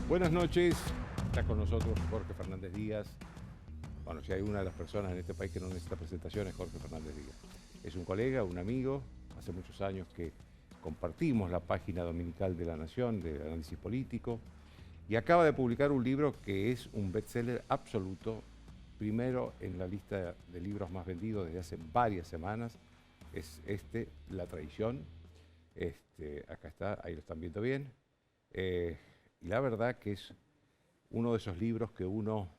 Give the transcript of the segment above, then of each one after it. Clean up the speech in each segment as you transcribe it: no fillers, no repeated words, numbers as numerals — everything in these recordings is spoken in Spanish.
Buenas noches, está con nosotros Jorge Fernández Díaz. Bueno, si hay una de las personas en este país que no necesita presentación es Jorge Fernández Díaz. Es un colega, un amigo, hace muchos años que compartimos la página dominical de La Nación, de análisis político, y acaba de publicar un libro que es un bestseller absoluto, primero en la lista de libros más vendidos desde hace varias semanas, es La Traición. Acá está, ahí lo están viendo bien. Y la verdad que es uno de esos libros que uno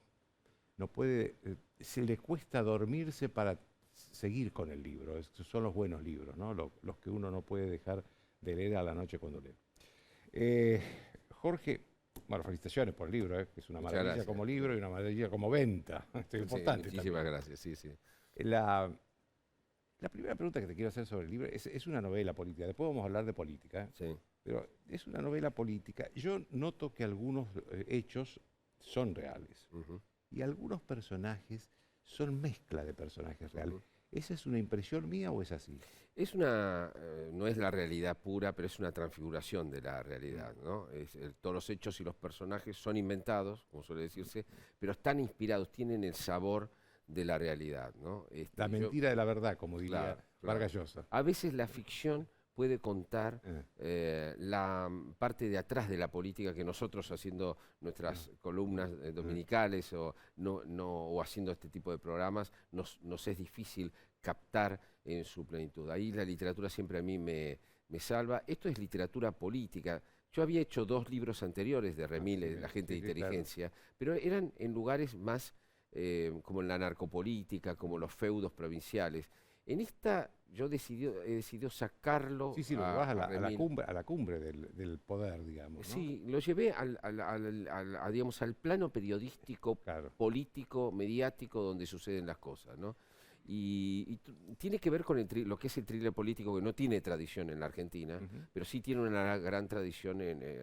no puede, se le cuesta dormirse para seguir con el libro. Estos son los buenos libros, ¿no? Los que uno no puede dejar de leer a la noche cuando lee. Jorge, bueno, felicitaciones por el libro, que es una maravilla como libro y una maravilla como venta. Esto es importante. Muchísimas gracias, sí. La primera pregunta que te quiero hacer sobre el libro es una novela política. Después vamos a hablar de política, Sí. pero es una novela política. Yo noto que algunos hechos son reales y algunos personajes son mezcla de personajes reales. ¿Esa es una impresión mía o es así? No es la realidad pura, pero es una transfiguración de la realidad, ¿no? Todos los hechos y los personajes son inventados, como suele decirse, pero están inspirados, tienen el sabor de la realidad, ¿no? La mentira de la verdad, como diría Claro. Vargas Llosa. A veces la ficción puede contar la parte de atrás de la política que nosotros haciendo nuestras columnas dominicales o haciendo este tipo de programas nos es difícil captar en su plenitud. Ahí la literatura siempre a mí me salva. Esto es literatura política. Yo había hecho 2 libros anteriores de Remile, La gente de inteligencia, pero eran en lugares más como en la narcopolítica, como los feudos provinciales. En esta yo he decidido sacarlo Sí, lo vas a Remil. la cumbre del poder, digamos, ¿no? Sí, lo llevé digamos, al plano periodístico, Claro. político, mediático, donde suceden las cosas, ¿no? Tiene que ver con lo que es el thriller político, que no tiene tradición en la Argentina, pero sí tiene una gran tradición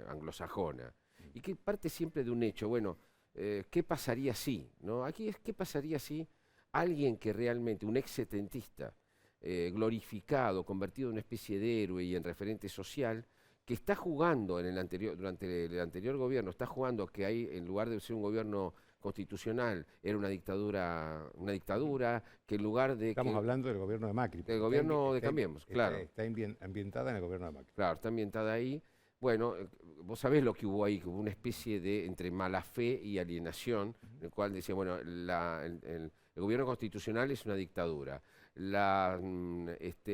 anglosajona, y que parte siempre de un hecho. Bueno, ¿qué pasaría si? ¿No? Aquí es ¿qué pasaría si alguien que realmente, un ex-setentista, glorificado, convertido en una especie de héroe y en referente social, que está jugando durante el anterior gobierno, está jugando que hay, en lugar de ser un gobierno constitucional, era una dictadura, que en lugar de Estamos hablando del gobierno de Macri. del gobierno de Cambiemos, claro. Está ambientada en el gobierno de Macri. Claro, está ambientada ahí. Bueno, vos sabés lo que hubo ahí, que hubo una especie de entre mala fe y alienación, en el cual decía, bueno, el gobierno constitucional es una dictadura. La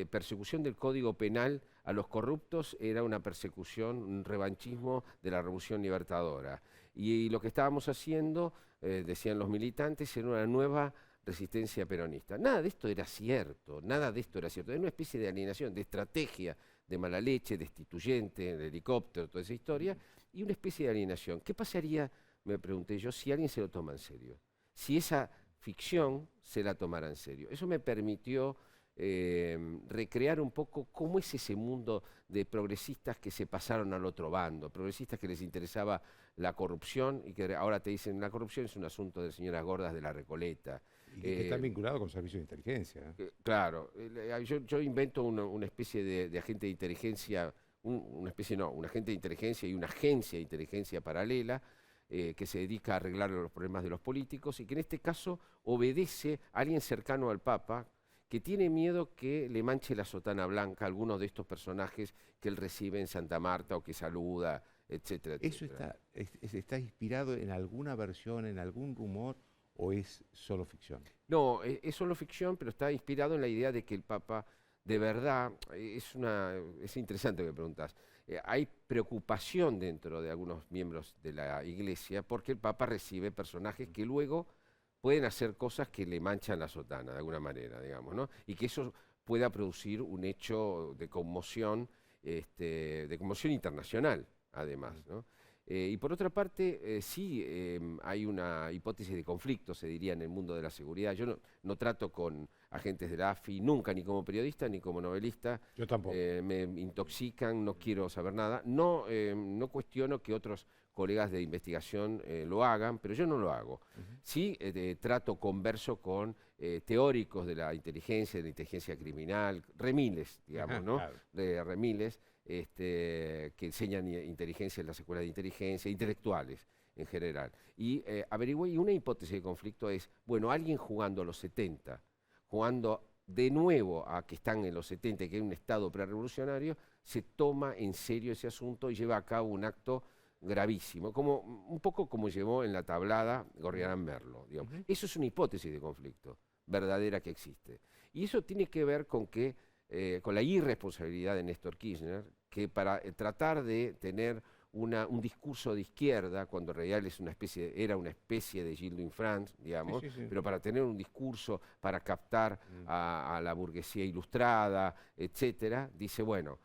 persecución del Código Penal a los corruptos era una persecución, un revanchismo de la Revolución Libertadora. Y lo que estábamos haciendo, decían los militantes, era una nueva resistencia peronista. Nada de esto era cierto, Era una especie de alienación, de estrategia, de mala leche, destituyente, de helicóptero, toda esa historia, y una especie de alienación. ¿Qué pasaría, me pregunté yo, si alguien se lo toma en serio? Si esa ficción se la tomara en serio. Eso me permitió recrear un poco cómo es ese mundo de progresistas que se pasaron al otro bando, progresistas que les interesaba la corrupción y que ahora te dicen la corrupción es un asunto de señoras gordas de la Recoleta. Y que están vinculados con servicios de inteligencia. Claro, yo invento una especie de agente de inteligencia, un agente de inteligencia y una agencia de inteligencia paralela que se dedica a arreglar los problemas de los políticos y que en este caso obedece a alguien cercano al Papa que tiene miedo que le manche la sotana blanca a algunos de estos personajes que él recibe en Santa Marta o que saluda, etcétera, etcétera. ¿Eso está inspirado en alguna versión, en algún rumor o es solo ficción? No, es solo ficción, pero está inspirado en la idea de que el Papa, de verdad, es interesante que me preguntas. Hay preocupación dentro de algunos miembros de la Iglesia porque el Papa recibe personajes que luego pueden hacer cosas que le manchan la sotana, de alguna manera, digamos, ¿no? Y que eso pueda producir un hecho de conmoción internacional, además, ¿no? Y por otra parte, sí hay una hipótesis de conflicto, se diría, en el mundo de la seguridad. Yo no trato con agentes de la AFI nunca, ni como periodista, ni como novelista. Yo tampoco. Me intoxican, no quiero saber nada. No cuestiono que otros colegas de investigación lo hagan, pero yo no lo hago. Sí converso con teóricos de la inteligencia criminal, remiles, digamos, ¿no? Claro. De remiles, que enseñan inteligencia en las escuelas de inteligencia, intelectuales en general. Y averigüé, y una hipótesis de conflicto es, bueno, alguien jugando a los 70, jugando de nuevo a que están en los 70, que hay un Estado prerevolucionario, se toma en serio ese asunto y lleva a cabo un acto gravísimo, un poco como llevó en la tablada Gorriarán Merlo, digamos. Eso es una hipótesis de conflicto verdadera que existe. Y eso tiene que ver con con la irresponsabilidad de Néstor Kirchner, que para tratar de tener un discurso de izquierda, cuando en realidad era una especie de Gildo France, digamos, Sí. pero para tener un discurso, para captar a la burguesía ilustrada, etcétera, dice, bueno,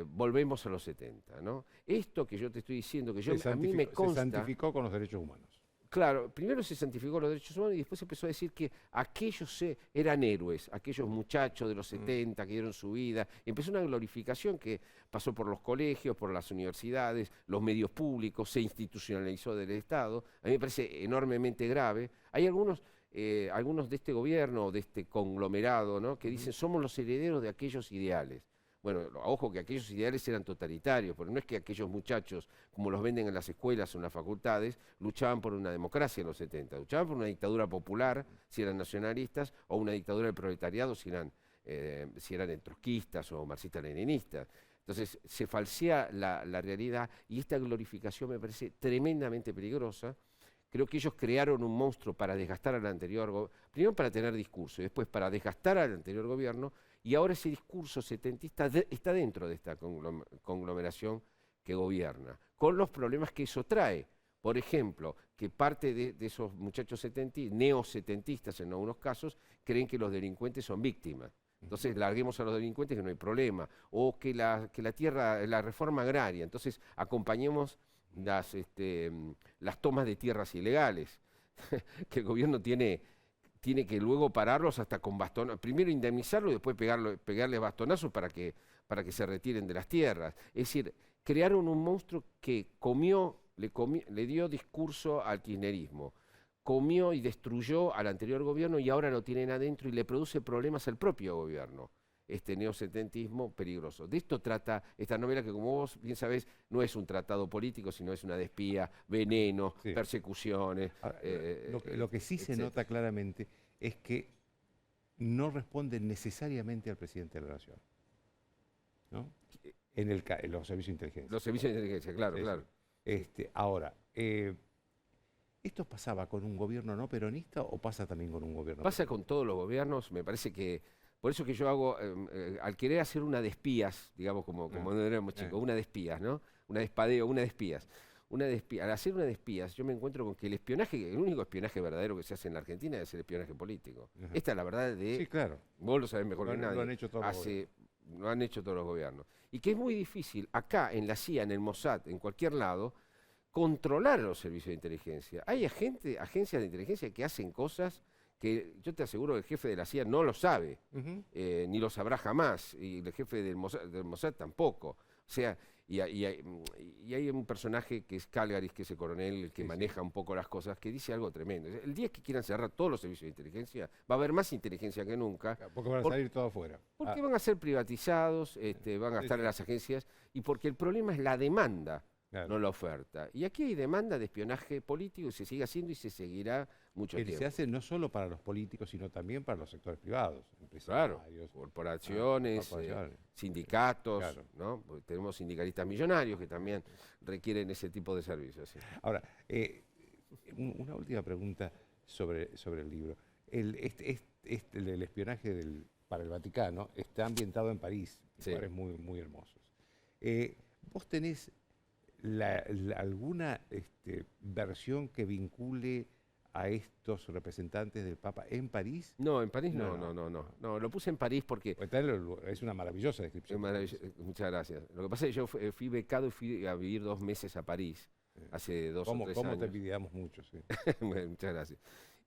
volvemos a los 70, ¿no? Esto que yo te estoy diciendo, a mí me consta... Se santificó con los derechos humanos. Claro, primero se santificó los derechos humanos y después empezó a decir que aquellos eran héroes, aquellos muchachos de los 70 que dieron su vida. Empezó una glorificación que pasó por los colegios, por las universidades, los medios públicos, se institucionalizó del Estado. A mí me parece enormemente grave. Hay algunos de este gobierno, de este conglomerado, ¿no?, que dicen somos los herederos de aquellos ideales. Bueno, ojo que aquellos ideales eran totalitarios, porque no es que aquellos muchachos, como los venden en las escuelas o en las facultades, luchaban por una democracia en los 70, luchaban por una dictadura popular, si eran nacionalistas, o una dictadura del proletariado, si eran trotskistas o marxistas-leninistas. Entonces, se falsea la realidad, y esta glorificación me parece tremendamente peligrosa. Creo que ellos crearon un monstruo para desgastar al anterior gobierno, primero para tener discurso, y después para desgastar al anterior gobierno, y ahora ese discurso setentista está dentro de esta conglomeración que gobierna, con los problemas que eso trae. Por ejemplo, que parte de esos muchachos neosetentistas en algunos casos, creen que los delincuentes son víctimas. Entonces larguemos a los delincuentes que no hay problema. O que la reforma agraria, entonces acompañemos las tomas de tierras ilegales, que el gobierno tiene que luego pararlos hasta con bastonazos, primero indemnizarlos y después pegarles bastonazos para que se retiren de las tierras. Es decir, crearon un monstruo que le dio discurso al kirchnerismo, comió y destruyó al anterior gobierno y ahora lo tienen adentro y le produce problemas al propio gobierno. Este neosetentismo peligroso. De esto trata esta novela que, como vos bien sabés, no es un tratado político, sino es una de espía, veneno, persecuciones. Ahora, lo que sí se nota claramente es que no responde necesariamente al presidente de la Nación, ¿no? En los servicios de inteligencia. Los servicios de inteligencia, claro, claro. Ahora, ¿esto pasaba con un gobierno no peronista o pasa también con un gobierno Pasa peronista? con todos los gobiernos, me parece que... Por eso que yo hago, al querer hacer una de espías, digamos, como no éramos chicos, una de espías, ¿no? Una de espadeo, una de espías. Al hacer una de espías, yo me encuentro con que el único espionaje verdadero que se hace en la Argentina es el espionaje político. Esta es la verdad de... Sí, claro. Vos lo sabés mejor que nadie. Lo han hecho todos los gobiernos. Lo han hecho todos los gobiernos. Y que es muy difícil, acá, en la CIA, en el Mossad, en cualquier lado, controlar los servicios de inteligencia. Hay agencias de inteligencia que hacen cosas que yo te aseguro que el jefe de la CIA no lo sabe, ni lo sabrá jamás, y el jefe del Mossad tampoco. O sea, y hay un personaje que es Calgaris, que es el coronel que maneja un poco las cosas, que dice algo tremendo. El día que quieran cerrar todos los servicios de inteligencia, va a haber más inteligencia que nunca. Porque van a salir todos afuera. Porque van a ser privatizados, van a estar en las agencias, y porque el problema es la demanda, no la oferta. Y aquí hay demanda de espionaje político y se sigue haciendo y se seguirá mucho tiempo. Se hace no solo para los políticos, sino también para los sectores privados. Claro, corporaciones, sindicatos, ¿no? Porque tenemos sindicalistas millonarios que también requieren ese tipo de servicios. ¿Sí? Ahora, una última pregunta sobre el libro. El espionaje para el Vaticano está ambientado en París, lugares muy, muy hermosos. ¿Vos tenés alguna versión que vincule a estos representantes del Papa en París? No, en París no, lo puse en París porque... Es una maravillosa descripción. Muchas gracias. Lo que pasa es que yo fui becado y fui a vivir 2 meses a París, hace 2 o 3 años. ¿Cómo te envidiamos mucho? Sí. Bueno, muchas gracias.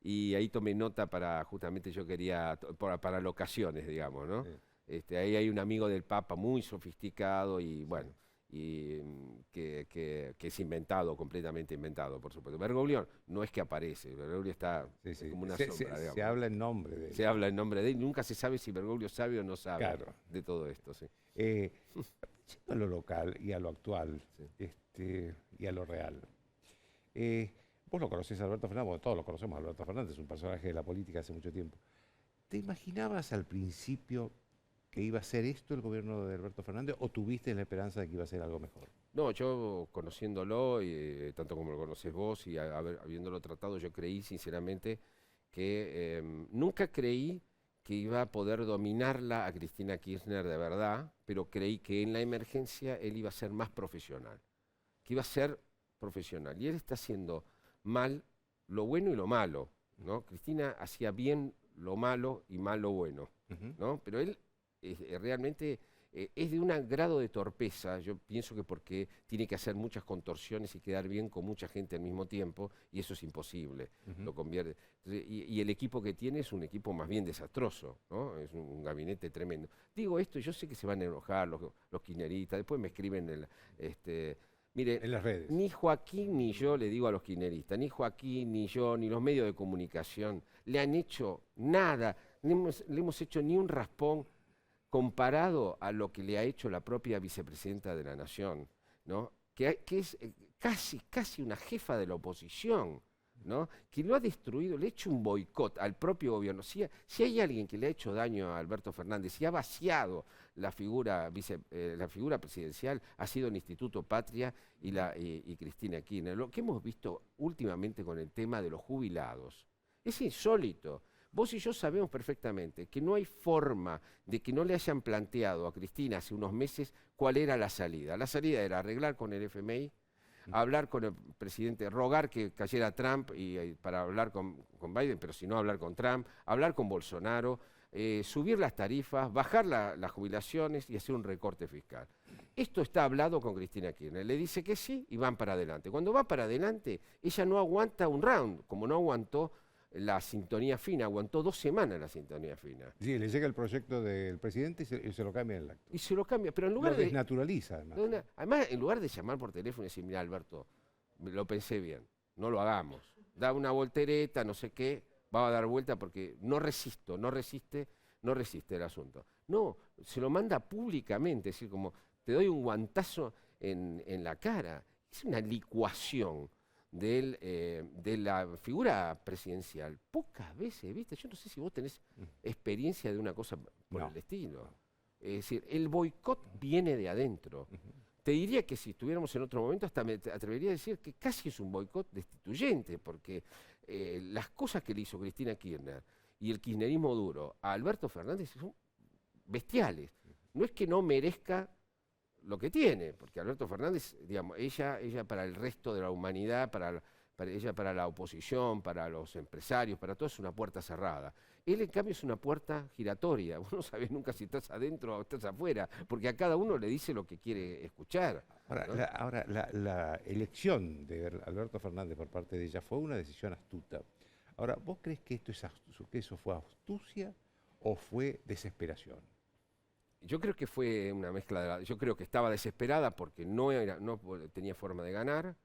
Y ahí tomé nota justamente yo quería, para locaciones, digamos, ¿no? Sí. Ahí hay un amigo del Papa muy sofisticado y bueno, que es inventado, completamente inventado, por supuesto. Bergoglio no es que aparece, Bergoglio está como una sombra, digamos. Se habla en nombre de él. Se habla en nombre de él, nunca se sabe si Bergoglio sabe o no sabe Claro. de todo esto. Sí. Yendo a lo local y a lo actual, Sí. y a lo real. Vos lo conocés a Alberto Fernández, bueno, todos lo conocemos a Alberto Fernández, es un personaje de la política hace mucho tiempo. ¿Te imaginabas al principio que iba a ser esto el gobierno de Alberto Fernández o tuviste la esperanza de que iba a ser algo mejor? No, yo conociéndolo, tanto como lo conocés vos y habiéndolo tratado, yo creí sinceramente que nunca creí que iba a poder dominarla a Cristina Kirchner de verdad, pero creí que en la emergencia él iba a ser más profesional, que iba a ser profesional. Y él está haciendo mal lo bueno y lo malo, ¿no? Cristina hacía bien lo malo y mal lo bueno, ¿no? Pero él realmente es de un grado de torpeza, yo pienso que porque tiene que hacer muchas contorsiones y quedar bien con mucha gente al mismo tiempo, y eso es imposible, lo convierte. Entonces, y el equipo que tiene es un equipo más bien desastroso, ¿no? Es un gabinete tremendo. Digo esto, yo sé que se van a enojar los kirchneristas, después me escriben mire, En las redes. ni Joaquín ni yo, le digo a los kirchneristas, ni Joaquín, ni yo, ni los medios de comunicación le han hecho nada, le hemos hecho ni un raspón comparado a lo que le ha hecho la propia vicepresidenta de la Nación, ¿no? Que es casi una jefa de la oposición, ¿no? Que lo ha destruido, le ha hecho un boicot al propio gobierno. Si hay alguien que le ha hecho daño a Alberto Fernández y ha vaciado la figura presidencial, ha sido el Instituto Patria y Cristina Kirchner. Lo que hemos visto últimamente con el tema de los jubilados es insólito. Vos y yo sabemos perfectamente que no hay forma de que no le hayan planteado a Cristina hace unos meses cuál era la salida. La salida era arreglar con el FMI, hablar con el presidente, rogar que cayera Trump para hablar con Biden, pero si no hablar con Trump, hablar con Bolsonaro, subir las tarifas, bajar las jubilaciones y hacer un recorte fiscal. Esto está hablado con Cristina Kirchner. Le dice que sí y van para adelante. Cuando va para adelante, ella no aguanta un round, como no aguantó la sintonía fina, aguantó 2 semanas la sintonía fina. Sí, le llega el proyecto del presidente y se lo cambia en el acto. Y se lo cambia, pero en lugar Lo desnaturaliza, además. Además, en lugar de llamar por teléfono y decir, mira, Alberto, lo pensé bien, no lo hagamos. Da una voltereta, no sé qué, va a dar vuelta porque no resiste el asunto. No, se lo manda públicamente, es decir, como te doy un guantazo en la cara. Es una licuación de la figura presidencial. Pocas veces, ¿viste? Yo no sé si vos tenés experiencia de una cosa por el estilo. Es decir, el boicot viene de adentro. Te diría que si estuviéramos en otro momento, hasta me atrevería a decir que casi es un boicot destituyente, porque las cosas que le hizo Cristina Kirchner y el kirchnerismo duro a Alberto Fernández son bestiales. No es que no merezca lo que tiene, porque Alberto Fernández, digamos, ella para el resto de la humanidad, ella para la oposición, para los empresarios, para todo es una puerta cerrada. Él, en cambio, es una puerta giratoria. Vos no sabés nunca si estás adentro o estás afuera, porque a cada uno le dice lo que quiere escuchar. Ahora, ¿no? la elección de Alberto Fernández por parte de ella fue una decisión astuta. Ahora, ¿vos crees que eso fue astucia o fue desesperación? Yo creo que fue una mezcla yo creo que estaba desesperada porque no tenía forma de ganar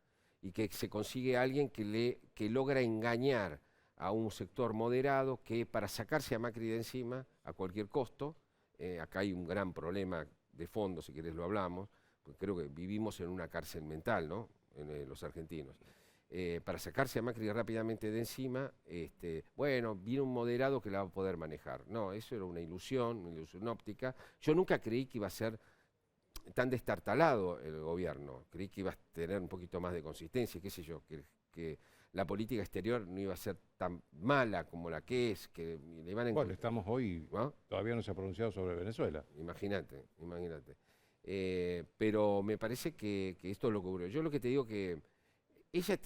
y que se consigue alguien que logra engañar a un sector moderado que para sacarse a Macri de encima a cualquier costo, acá hay un gran problema de fondo, si querés lo hablamos, porque creo que vivimos en una cárcel mental, ¿no? Los argentinos. Para sacarse a Macri rápidamente de encima, bueno, viene un moderado que la va a poder manejar. No, eso era una ilusión óptica. Yo nunca creí que iba a ser tan destartalado el gobierno. Creí que iba a tener un poquito más de consistencia, qué sé yo, que la política exterior no iba a ser tan mala como la que es. Que le iban a bueno, estamos hoy, ¿no? Todavía no se ha pronunciado sobre Venezuela. Imagínate. Pero me parece que esto es lo que ocurrió. Yo lo que te digo que ella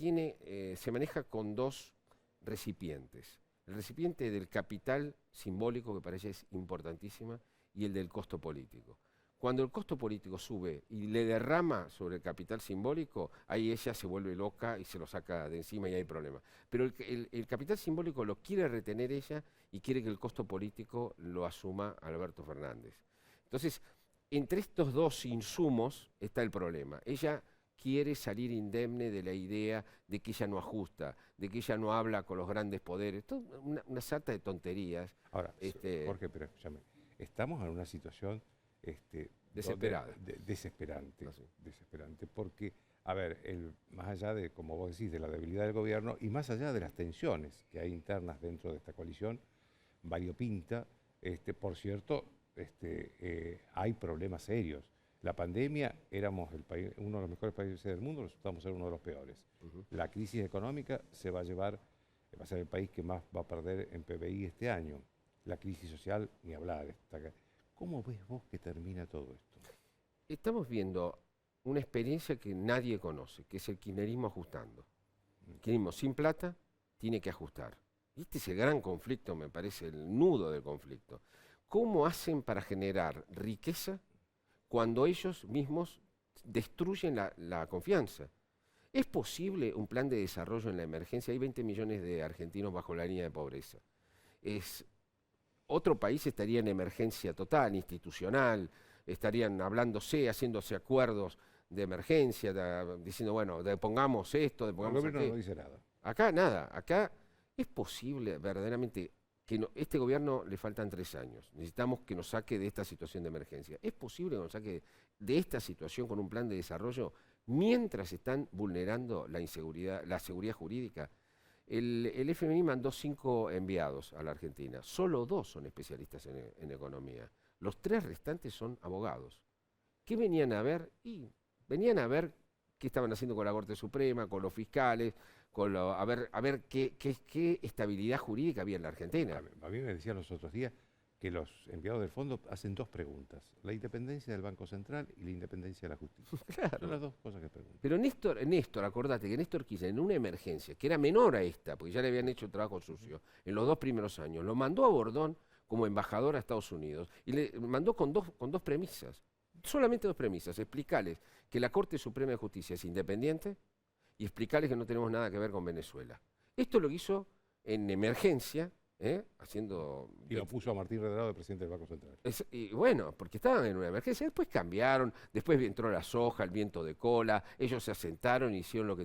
se maneja con 2 recipientes. El recipiente del capital simbólico, que para ella es importantísima, y el del costo político. Cuando el costo político sube y le derrama sobre el capital simbólico, ahí ella se vuelve loca y se lo saca de encima y hay problemas. Pero el capital simbólico lo quiere retener ella y quiere que el costo político lo asuma Alberto Fernández. Entonces, entre estos dos insumos está el problema. Ella quiere salir indemne de la idea de que ella no ajusta, de que ella no habla con los grandes poderes. Una sarta de tonterías. Ahora, Jorge, pero escúchame, estamos en una situación Desesperada. Desesperante, No sé. desesperante, porque, a ver, más allá de, como vos decís, de la debilidad del gobierno y más allá de las tensiones que hay internas dentro de esta coalición variopinta, por cierto, hay problemas serios. La pandemia, éramos uno de los mejores países del mundo, resultamos ser uno de los peores. La crisis económica va a ser el país que más va a perder en PBI este año. La crisis social, ni hablar. ¿Cómo ves vos que termina todo esto? Estamos viendo una experiencia que nadie conoce, que es el kirchnerismo ajustando. El kirchnerismo sin plata tiene que ajustar. Y este es el gran conflicto, me parece, el nudo del conflicto. ¿Cómo hacen para generar riqueza cuando ellos mismos destruyen la confianza? ¿Es posible un plan de desarrollo en la emergencia? Hay 20 millones de argentinos bajo la línea de pobreza. Otro país estaría en emergencia total, institucional, estarían hablándose, haciéndose acuerdos de emergencia, diciendo, bueno, depongamos esto, depongamos aquello. El gobierno aquello. no dice nada. Acá nada, acá es posible verdaderamente que este gobierno le faltan 3 años. Necesitamos que nos saque de esta situación de emergencia. ¿Es posible que nos saque de esta situación con un plan de desarrollo mientras están vulnerando la seguridad jurídica? El FMI mandó 5 enviados a la Argentina. Solo 2 son especialistas en economía. Los 3 restantes son abogados. ¿Qué venían a ver? Venían a ver qué estaban haciendo con la Corte Suprema, con los fiscales, a ver qué estabilidad jurídica había en la Argentina. A mí me decían los otros días que los enviados del fondo hacen 2 preguntas: la independencia del Banco Central y la independencia de la justicia. Claro. Son las 2 cosas que preguntan. Pero Néstor, acordate que Néstor Kirchner en una emergencia, que era menor a esta, porque ya le habían hecho el trabajo sucio, en los 2 primeros años, lo mandó a Bordón como embajador a Estados Unidos y le mandó con dos premisas, solamente 2 premisas: explicarles que la Corte Suprema de Justicia es independiente y explicarles que no tenemos nada que ver con Venezuela. Esto lo hizo en emergencia, haciendo... Y lo puso a Martín Redrado de presidente del Banco Central. Y bueno, porque estaban en una emergencia, después cambiaron, después entró la soja, el viento de cola, ellos se asentaron y hicieron lo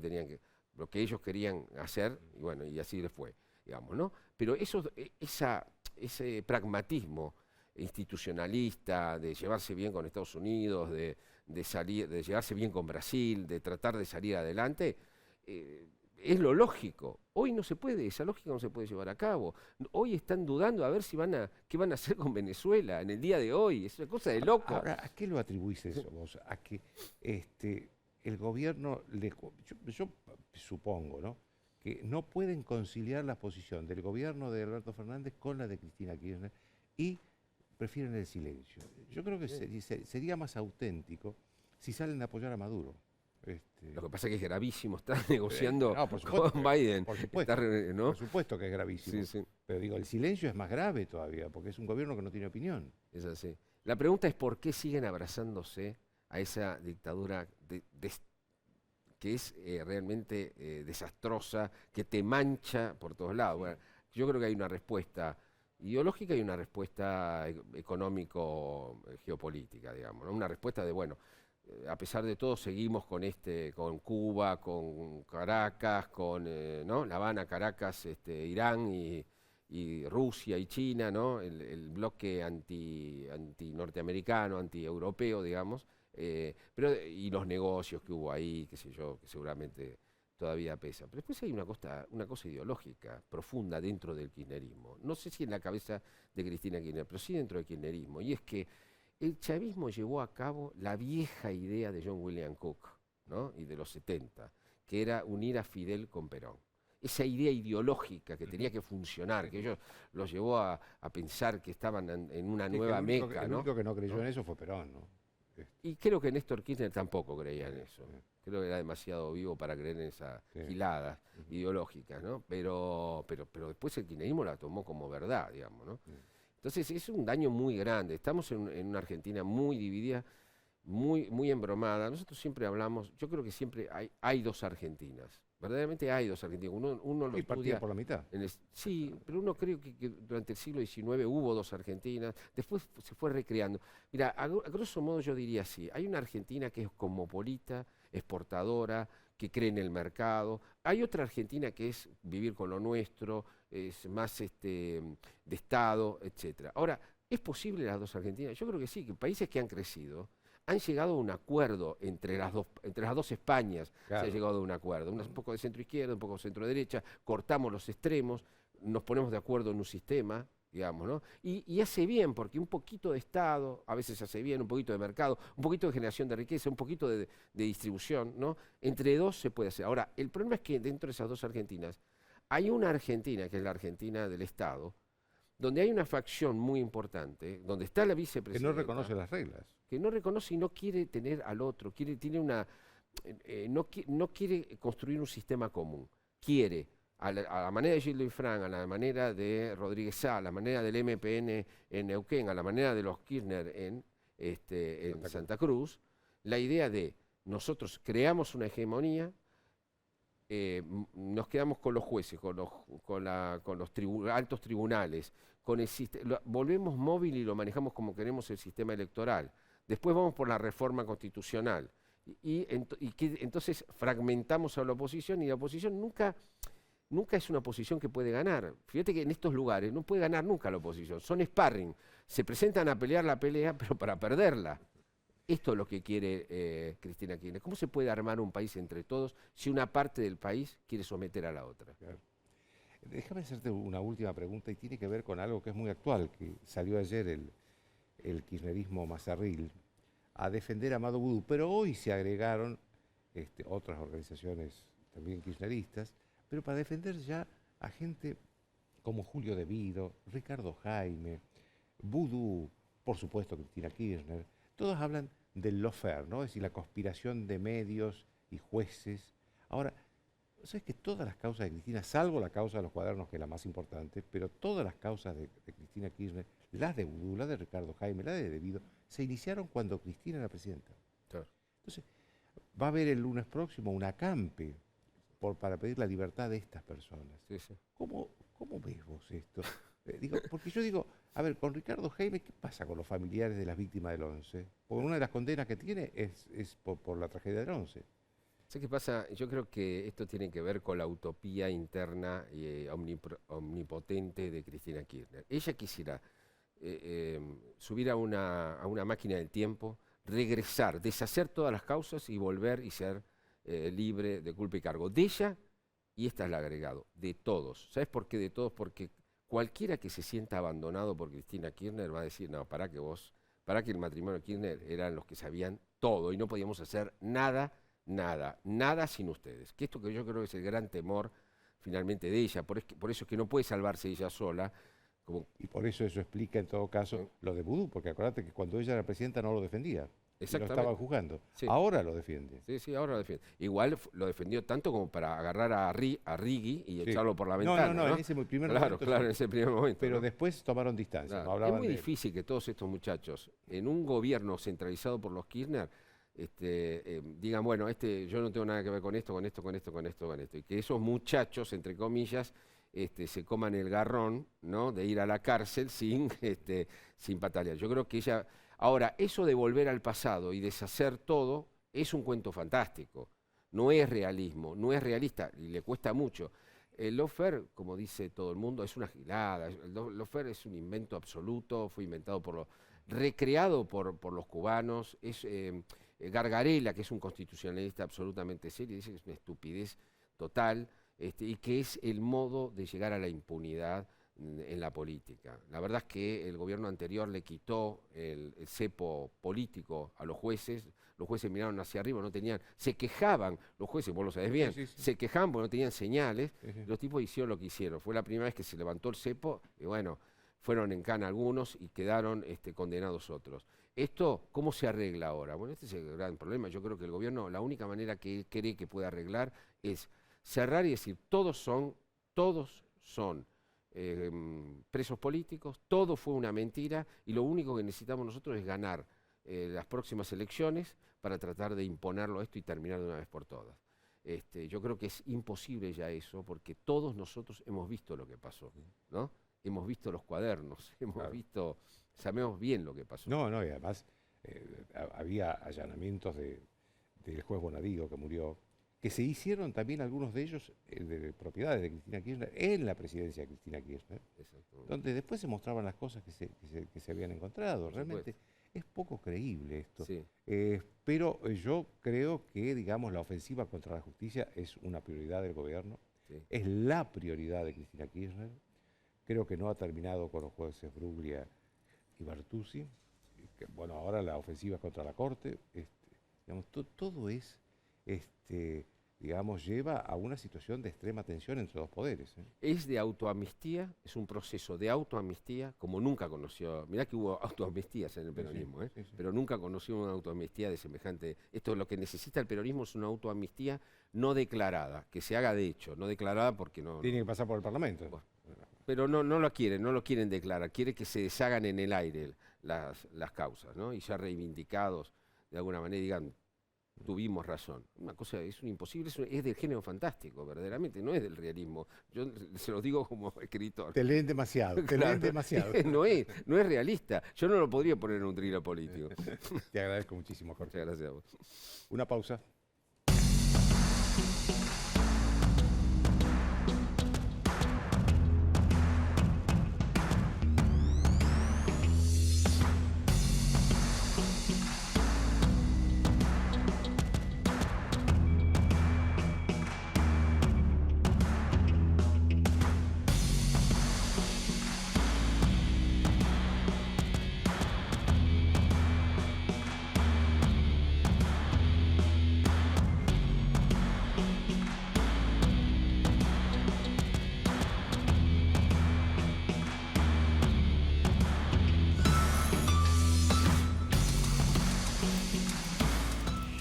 que ellos querían hacer, y bueno, y así les fue, digamos, ¿no? Pero ese pragmatismo institucionalista, de llevarse bien con Estados Unidos, de llevarse bien con Brasil, de tratar de salir adelante, es lo lógico. Hoy no se puede, esa lógica no se puede llevar a cabo. Hoy están dudando a ver qué van a hacer con Venezuela en el día de hoy. Es una cosa de loco. Ahora, ¿a qué lo atribuís eso vos? A que el gobierno, yo supongo, ¿no?, que no pueden conciliar la posición del gobierno de Alberto Fernández con la de Cristina Kirchner y prefieren el silencio. Yo creo que sería más auténtico si salen a apoyar a Maduro. Lo que pasa es que es gravísimo, están negociando por supuesto, con Biden. Por supuesto, ¿no? Por supuesto que es gravísimo. Sí, sí. Pero digo, el silencio es más grave todavía, porque es un gobierno que no tiene opinión. Es así. La pregunta es por qué siguen abrazándose a esa dictadura que es realmente desastrosa, que te mancha por todos lados. Bueno, yo creo que hay una respuesta ideológica y una respuesta económico-geopolítica, digamos, ¿no? Una respuesta de, bueno, a pesar de todo seguimos con Cuba, con Caracas, con ¿no?, La Habana, Caracas, Irán y Rusia y China, ¿no?, el bloque anti-norteamericano, anti-europeo, digamos, y los negocios que hubo ahí, qué sé yo, que seguramente todavía pesa. Pero después hay una cosa ideológica profunda dentro del kirchnerismo. No sé si en la cabeza de Cristina Kirchner, pero sí dentro del kirchnerismo. Y es que el chavismo llevó a cabo la vieja idea de John William Cook, ¿no?, y de los 70, que era unir a Fidel con Perón. Esa idea ideológica que tenía que funcionar, que ellos los llevó a pensar que estaban en una nueva Meca, El ¿no? único que no creyó en eso fue Perón, ¿no? Y creo que Néstor Kirchner tampoco creía en eso. Creo que era demasiado vivo para creer en esas giladas ideológicas, ¿no? Pero después el kirchnerismo la tomó como verdad, digamos, ¿no? Entonces es un daño muy grande. Estamos en una Argentina muy dividida, muy embromada. Nosotros siempre hablamos, yo creo que siempre hay 2 Argentinas. Verdaderamente hay dos Argentinas. Uno lo Y partía estudia. por la mitad. Sí, pero uno cree que durante el siglo XIX hubo dos Argentinas, después se fue recreando. Mira, a grosso modo yo diría así, hay una Argentina que es cosmopolita, exportadora, que cree en el mercado, hay otra Argentina que es vivir con lo nuestro, es más de Estado, etcétera. Ahora, ¿es posible las dos Argentinas? Yo creo que sí, que países que han crecido han llegado a un acuerdo entre las dos Españas, Claro. se ha llegado a un acuerdo, un poco de centro izquierda, un poco de centro derecha, cortamos los extremos, nos ponemos de acuerdo en un sistema, digamos, ¿no? Y hace bien, porque un poquito de Estado, a veces hace bien, un poquito de mercado, un poquito de generación de riqueza, un poquito de distribución, ¿no? Entre dos se puede hacer. Ahora, el problema es que dentro de esas dos Argentinas, hay una Argentina, que es la Argentina del Estado, donde hay una facción muy importante, donde está la Que vicepresidenta. no reconoce las reglas. Que no reconoce y no quiere tener al otro, tiene una, no quiere construir un sistema común, quiere a la manera de Gildo Infran, a la manera de Rodríguez Sá, a la manera del MPN en Neuquén, a la manera de los Kirchner en Santa Cruz, la idea de nosotros creamos una hegemonía, nos quedamos con los jueces, con los altos tribunales, con el volvemos móvil y lo manejamos como queremos el sistema electoral. Después vamos por la reforma constitucional entonces fragmentamos a la oposición y la oposición nunca es una oposición que puede ganar. Fíjate que en estos lugares no puede ganar nunca la oposición, son sparring, se presentan a pelear la pelea pero para perderla. Esto es lo que quiere Cristina Kirchner. ¿Cómo se puede armar un país entre todos si una parte del país quiere someter a la otra? Claro. Déjame hacerte una última pregunta y tiene que ver con algo que es muy actual, que salió ayer el kirchnerismo mazarril a defender a Amado Vudú, pero hoy se agregaron otras organizaciones también kirchneristas, pero para defender ya a gente como Julio De Vido, Ricardo Jaime, Vudú, por supuesto Cristina Kirchner. Todos hablan del lawfare, ¿no? Es decir, la conspiración de medios y jueces. Ahora, ¿sabes que todas las causas de Cristina, salvo la causa de los cuadernos, que es la más importante, pero todas las causas de Cristina Kirchner, las de Vudú, las de Ricardo Jaime, las de Vido, se iniciaron cuando Cristina era presidenta? Claro. Entonces, va a haber el lunes próximo un acampe para pedir la libertad de estas personas. Sí, sí. ¿Cómo ves vos esto? Porque yo digo, a ver, con Ricardo Jaime, ¿qué pasa con los familiares de las víctimas del 11? Porque una de las condenas que tiene es por la tragedia del 11. ¿Sabes qué pasa? Yo creo que esto tiene que ver con la utopía interna y omnipotente de Cristina Kirchner. Ella quisiera subir a una máquina del tiempo, regresar, deshacer todas las causas y volver y ser libre de culpa y cargo. De ella, y esta es la agregado, de todos. ¿Sabes por qué de todos? Porque cualquiera que se sienta abandonado por Cristina Kirchner va a decir, no, para que el matrimonio Kirchner eran los que sabían todo y no podíamos hacer nada sin ustedes. Que esto que yo creo que es el gran temor finalmente de ella, por eso es que no puede salvarse ella sola. Y por eso explica en todo caso lo de Vudú, porque acuérdate que cuando ella era presidenta no lo defendía. Exactamente. Lo estaban juzgando. Sí. Ahora lo defiende. Sí, ahora lo defiende. Igual lo defendió tanto como para agarrar a Righi y echarlo por la ventana. No, en ese primer momento. Claro, en ese primer momento. Pero después tomaron distancia. Claro. No Es muy difícil que todos estos muchachos, en un gobierno centralizado por los Kirchner, digan, bueno, yo no tengo nada que ver con esto. Y que esos muchachos, entre comillas, se coman el garrón, ¿no?, de ir a la cárcel sin patalear. Yo creo que ella... Ahora, eso de volver al pasado y deshacer todo es un cuento fantástico. No es realismo, no es realista y le cuesta mucho. El lawfare, como dice todo el mundo, es una gilada. El lawfare es un invento absoluto, fue inventado recreado por los cubanos. Es Gargarella, que es un constitucionalista absolutamente serio, dice que es una estupidez total, y que es el modo de llegar a la impunidad en la política. La verdad es que el gobierno anterior le quitó el cepo político a los jueces miraron hacia arriba, se quejaban, los jueces, vos lo sabés bien, sí. se quejaban porque no tenían señales, Sí. Los tipos hicieron lo que hicieron. Fue la primera vez que se levantó el cepo y bueno, fueron en cana algunos y quedaron condenados otros. ¿Esto cómo se arregla ahora? Bueno, este es el gran problema. Yo creo que el gobierno, la única manera que él cree que puede arreglar es cerrar y decir, todos son presos políticos, todo fue una mentira y lo único que necesitamos nosotros es ganar las próximas elecciones para tratar de imponerlo esto y terminar de una vez por todas. Yo creo que es imposible ya eso, porque todos nosotros hemos visto lo que pasó, ¿no? Hemos visto los cuadernos, sabemos bien lo que pasó. No, no, y además había allanamientos del juez Bonadío que murió, que se hicieron también algunos de ellos de propiedades de Cristina Kirchner en la presidencia de Cristina Kirchner, donde después se mostraban las cosas que se habían encontrado. Realmente es poco creíble esto. Sí. Pero yo creo que, digamos, la ofensiva contra la justicia es una prioridad del gobierno, Sí. es la prioridad de Cristina Kirchner. Creo que no ha terminado con los jueces Bruglia y Bertuzzi. Que, bueno, ahora la ofensiva contra la Corte. Digamos, todo es, digamos, lleva a una situación de extrema tensión entre los poderes. Es de autoamnistía, es un proceso de autoamnistía como nunca conoció. Mirá que hubo autoamnistías en el peronismo, sí. Pero nunca conoció una autoamnistía de semejante. Esto, lo que necesita el peronismo es una autoamnistía no declarada, que se haga de hecho, no declarada porque no. Tiene que pasar por el Parlamento. Bueno, pero no lo quieren declarar, quiere que se deshagan en el aire las causas, ¿no? Y ya reivindicados de alguna manera digan, tuvimos razón. Una cosa, es un imposible, es del género fantástico, verdaderamente, no es del realismo. Yo se lo digo como escritor. Te leen demasiado, te Claro, leen demasiado. no es realista. Yo no lo podría poner en un thriller político. Te agradezco muchísimo, Jorge. Muchas gracias a vos. Una pausa.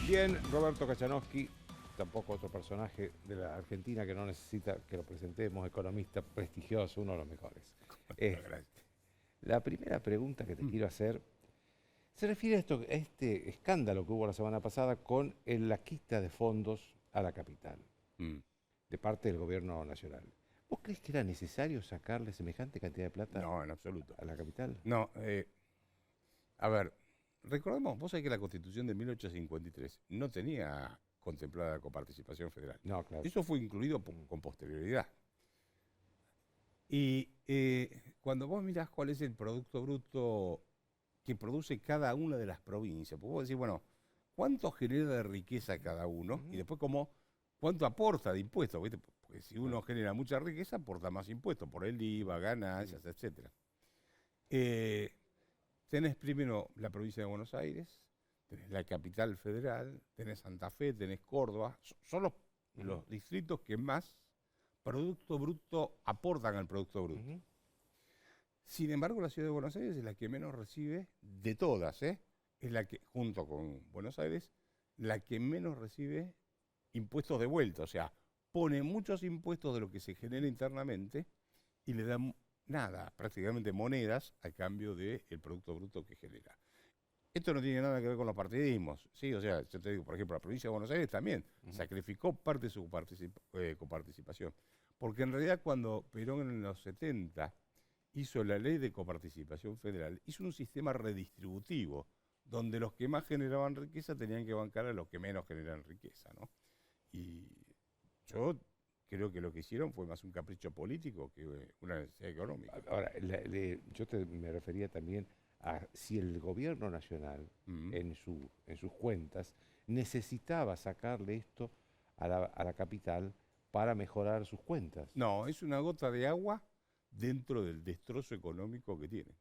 Bien, Roberto Kachanowski, tampoco otro personaje de la Argentina que no necesita que lo presentemos, economista prestigioso, uno de los mejores. La primera pregunta que te quiero hacer se refiere a este escándalo que hubo la semana pasada con la quita de fondos a la capital de parte del gobierno nacional. ¿Vos crees que era necesario sacarle semejante cantidad de plata No, en absoluto. a la capital? No, a ver, recordemos, vos sabés que la Constitución de 1853 no tenía contemplada la coparticipación federal. No, claro. Eso fue incluido con posterioridad. Y cuando vos mirás cuál es el producto bruto que produce cada una de las provincias, pues vos decís, bueno, ¿cuánto genera de riqueza cada uno? Y después cuánto aporta de impuestos, ¿viste? Porque si uno genera mucha riqueza, aporta más impuestos, por el IVA, ganancias, etc. Tenés primero la provincia de Buenos Aires, tenés la capital federal, tenés Santa Fe, tenés Córdoba, son los distritos que más producto bruto aportan al producto bruto. Sin embargo, la ciudad de Buenos Aires es la que menos recibe de todas, Es la que, junto con Buenos Aires, la que menos recibe impuestos de vuelta, o sea, pone muchos impuestos de lo que se genera internamente y le da nada, prácticamente monedas a cambio del producto bruto que genera. Esto no tiene nada que ver con los partidismos, ¿sí? O sea, yo te digo, por ejemplo, la provincia de Buenos Aires también sacrificó parte de su coparticipación. Porque en realidad cuando Perón en los 70 hizo la ley de coparticipación federal, hizo un sistema redistributivo, donde los que más generaban riqueza tenían que bancar a los que menos generan riqueza, ¿no? Y yo creo que lo que hicieron fue más un capricho político que una necesidad económica. Ahora, me refería también a si el gobierno nacional, en sus cuentas, necesitaba sacarle esto a la capital para mejorar sus cuentas. No, es una gota de agua dentro del destrozo económico que tiene.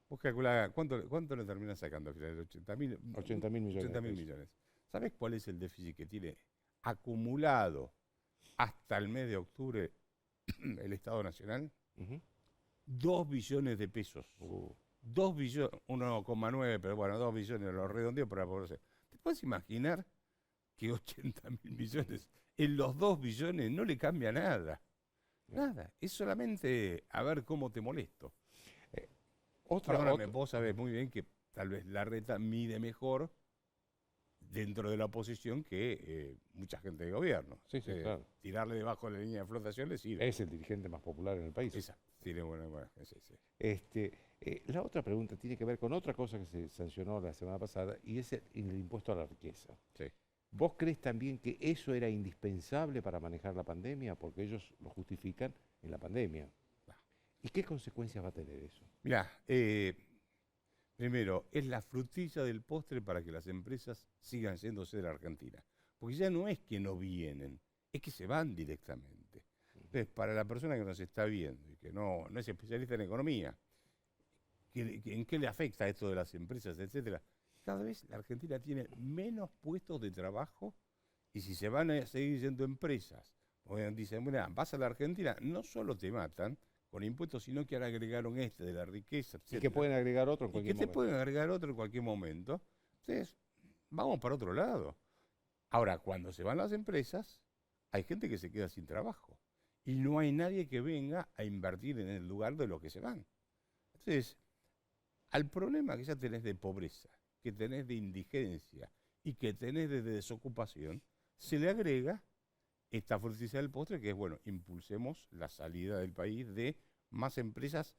Vos calculás, ¿cuánto le terminan sacando al final? 80.000 millones. 80.000 millones. ¿Sabés cuál es el déficit que tiene acumulado hasta el mes de octubre el Estado Nacional? 2 billones de pesos. 2 billones, 1,9, pero bueno, 2 billones, lo redondeo para poder hacer. ¿Te puedes imaginar que 80.000 millones en los 2 billones no le cambia nada? Nada, es solamente a ver cómo te molesto. Perdóname, vos sabés muy bien que tal vez Larreta mide mejor dentro de la oposición que mucha gente de gobierno. Sí, sí, claro. Tirarle debajo de la línea de flotación le sirve. Es el dirigente más popular en el país. Esa, tiene buena, sí. La otra pregunta tiene que ver con otra cosa que se sancionó la semana pasada y es el impuesto a la riqueza. Sí. ¿Vos crees también que eso era indispensable para manejar la pandemia? Porque ellos lo justifican en la pandemia. ¿Y qué consecuencias va a tener eso? Mirá, primero, es la frutilla del postre para que las empresas sigan yéndose de la Argentina. Porque ya no es que no vienen, es que se van directamente. Entonces, para la persona que nos está viendo y que no es especialista en economía, ¿en qué le afecta esto de las empresas, etcétera? Cada vez la Argentina tiene menos puestos de trabajo y si se van a seguir yendo empresas, dicen, bueno, vas a la Argentina, no solo te matan con impuestos, sino que ahora agregaron de la riqueza, etcétera. Y que pueden agregar otro en cualquier momento. momento. Te pueden agregar otro en cualquier momento. Entonces, vamos para otro lado. Ahora, cuando se van las empresas, hay gente que se queda sin trabajo. Y no hay nadie que venga a invertir en el lugar de los que se van. Entonces, al problema que ya tenés de pobreza, que tenés de indigencia y que tenés de desocupación, se le agrega esta frutilla del postre que es, bueno, impulsemos la salida del país de más empresas